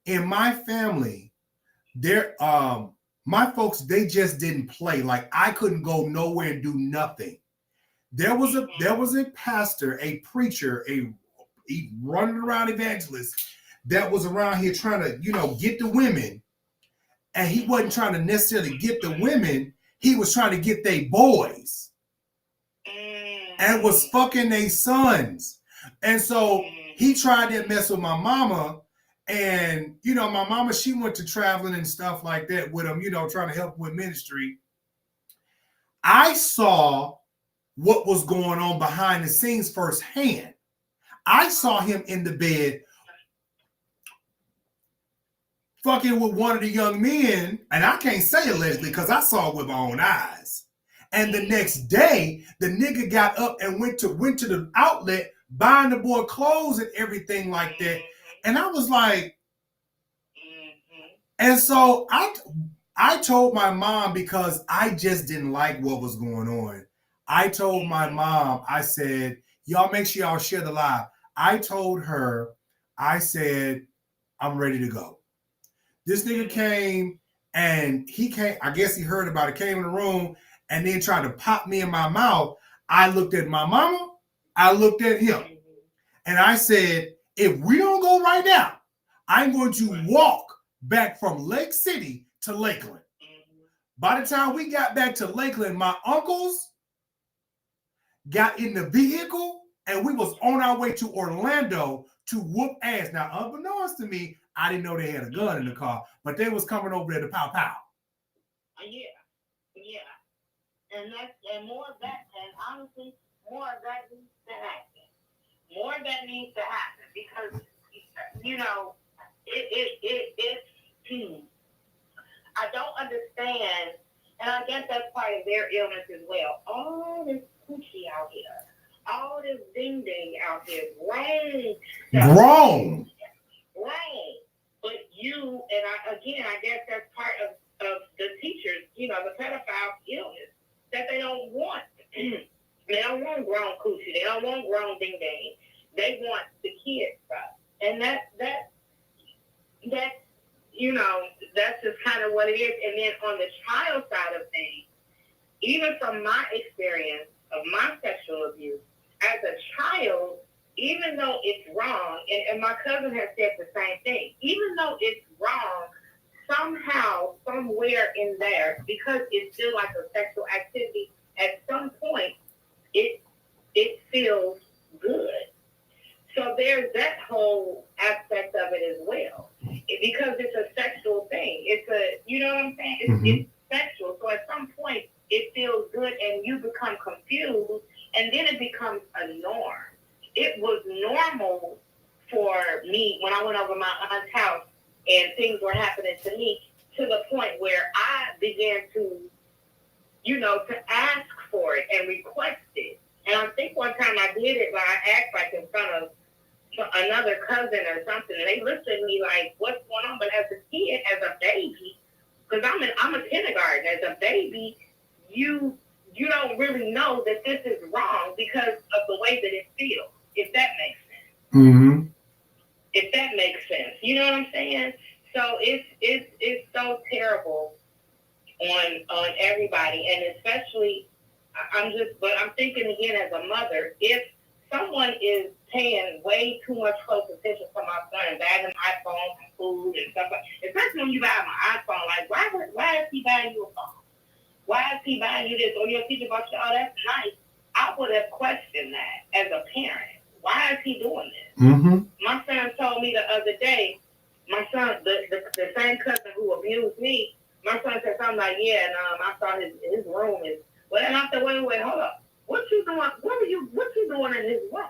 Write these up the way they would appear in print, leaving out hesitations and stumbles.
in my family, there my folks, they just didn't play. Like I couldn't go nowhere and do nothing. There was a pastor, a preacher, a running around evangelist that was around here trying to, get the women. And he wasn't trying to necessarily get the women, he was trying to get they boys. And was fucking their sons. And so he tried to mess with my mama. And, my mama, she went to traveling and stuff like that with him, trying to help with ministry. I saw what was going on behind the scenes firsthand. I saw him in the bed fucking with one of the young men, and I can't say allegedly because I saw it with my own eyes. And the next day, the nigga got up and went to the outlet, buying the boy clothes and everything like that. And I was like, and so I told my mom, because I just didn't like what was going on. I told my mom, I said, y'all make sure y'all share the live. I told her, I said, I'm ready to go. This nigga came, and I guess he heard about it, came in the room, and then tried to pop me in my mouth. I looked at my mama, I looked at him, and I said, if we don't go right now, I'm going to walk back from Lake City to Lakeland. By the time we got back to Lakeland, my uncles got in the vehicle, and we was on our way to Orlando to whoop ass. Now, unbeknownst to me, I didn't know they had a gun in the car, but they was coming over there to pow pow. Yeah. And more of that, and honestly, more of that needs to happen. More of that needs to happen because, I don't understand, and I guess that's part of their illness as well. All this coochie out here, all this ding ding out here, grown. But I guess that's part of the teachers, the pedophile illness, that they don't want. They don't want grown coochie. They don't want grown ding ding. They want the kid stuff. And that's just kind of what it is. And then on the child side of things, even from my experience of my sexual abuse, as a child, even though it's wrong, and my cousin has said the same thing, even though it's wrong, somehow, somewhere in there, because it's still like a sexual activity, at some point, it feels good. So there's that whole aspect of it as well. Because it's a sexual thing. You know what I'm saying? It's sexual. So at some point, it feels good and you become confused, and then it becomes a norm. It was normal for me when I went over my aunt's house and things were happening to me, to the point where I began to, to ask for it and request it. And I think one time I did it, I asked like in front of another cousin or something, and they looked at me like, what's going on? But as a kid, as a baby, because I'm a kindergarten, as a baby, you don't really know that this is wrong because of the way that it feels, if that makes sense. If that makes sense. You know what I'm saying? So it's so terrible on everybody, and especially I'm thinking again as a mother, if someone is paying way too much close attention to my son and buying him iPhones and food and stuff especially when you buy him an iPhone, like why is he buying you a phone? Why is he buying you this? Or your teacher bought you, oh, that's nice. I would have questioned that as a parent. Why is he doing this? My son told me the other day, my son, the same cousin who abused me, my son said something like, yeah, and I saw his room is, well, and I said, wait, hold up. What you doing? What you doing in his room?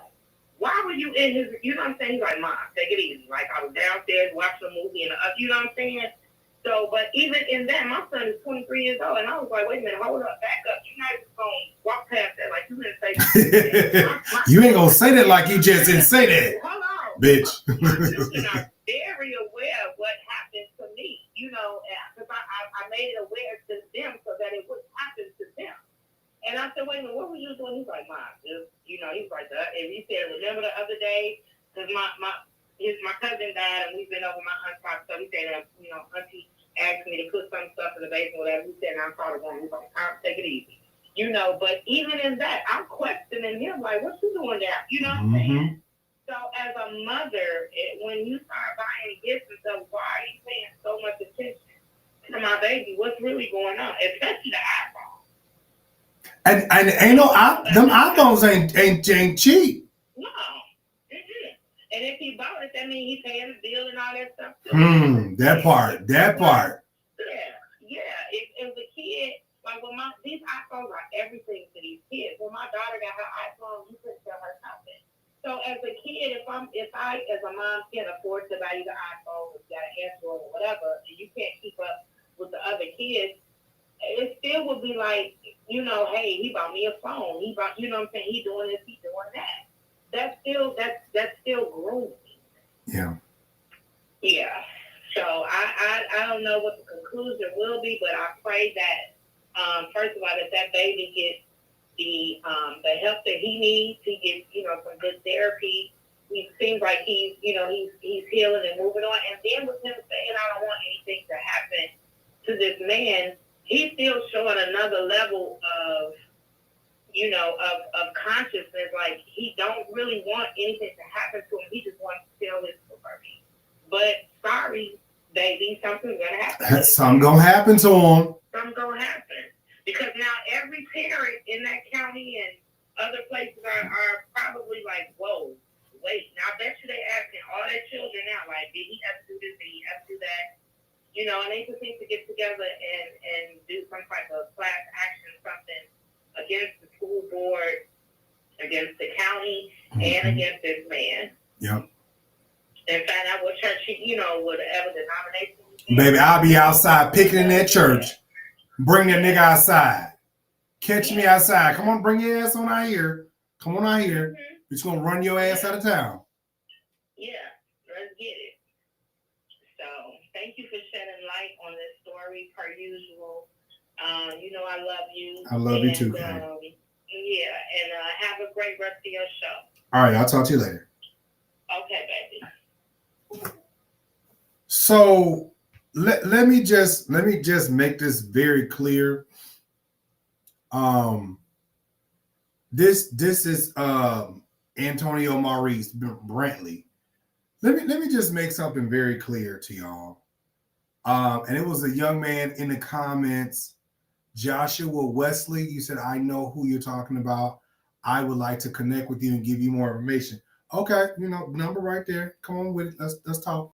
Why were you in his? You know what I'm saying? He's like, Mom, take it easy. Like I was downstairs watching a movie, and you know what I'm saying? So, but even in that, my son is 23 years old, and I was like, wait a minute, hold up, back up. You're not just gonna walk past that like you didn't say. You ain't gonna say that like you just didn't say that. Hold on, bitch. My children are very aware of what happened to me, because I made it aware to them so that it wouldn't happen to them. And I said, wait a minute, what were you doing? He's like, Mom, he's like, and he said, remember the other day, because my cousin died of we've been over my aunt's house. So he said, auntie asked me to put some stuff in the basement, whatever. He said, and I thought about it. He's like, all right, take it easy. But even in that, I'm questioning him, like, what you doing there? You know what I'm saying? So as a mother, when you start buying gifts and stuff, why are you paying so much attention to my baby? What's really going on? Especially the iPhone. And ain't them iPhones ain't cheap. No. Mm-hmm. And if he bought it, that means he's paying the bill and all that stuff too. That part. Yeah. If the kid, like these iPhones are everything to these kids. When my daughter got her iPhone, you couldn't tell her nothing. So as a kid, if I as a mom can't afford to buy you the iPhone, or got an Android or whatever, and you can't keep up with the other kids, it still would be like, hey, he bought me a phone. He bought, what I'm saying? He doing this, he doing that. That's still grooming. Yeah. Yeah. So I don't know what the conclusion will be, but I pray that first of all that baby gets the help that he needs. He gets some good therapy. He seems like he's healing and moving on. And then with him saying I don't want anything to happen to this man, he's still showing another level of of consciousness. Like he don't really want anything to happen to him. He just wants to tell his story. But sorry, baby, something's gonna happen. Something gonna happen to him. Something's gonna happen. Because now every parent in that county and other places are probably like, whoa, wait. Now I bet you they asking all their children now, like, did he have to do this? Did he have to do that? And they just need to get together and do some type of class action, something against the school board, against the county, and against this man. Yep. And find out what church whatever denomination. Baby, I'll be outside picking in that church. Bring that nigga outside. Catch me outside. Come on, bring your ass on out here. Come on out here. We're just gonna run your ass out of town. Yeah, let's get it. So thank you for shedding light on this story per usual. I love you. I love you too, Clay. Have a great rest of your show. All right, I'll talk to you later. Okay, baby. So let me just make this very clear. This is Antonio Maurice Brantley. Let me just make something very clear to y'all. And it was a young man in the comments, Joshua Wesley. You said, I know who you're talking about. I would like to connect with you and give you more information. Okay, number right there. Come on with it. Let's talk.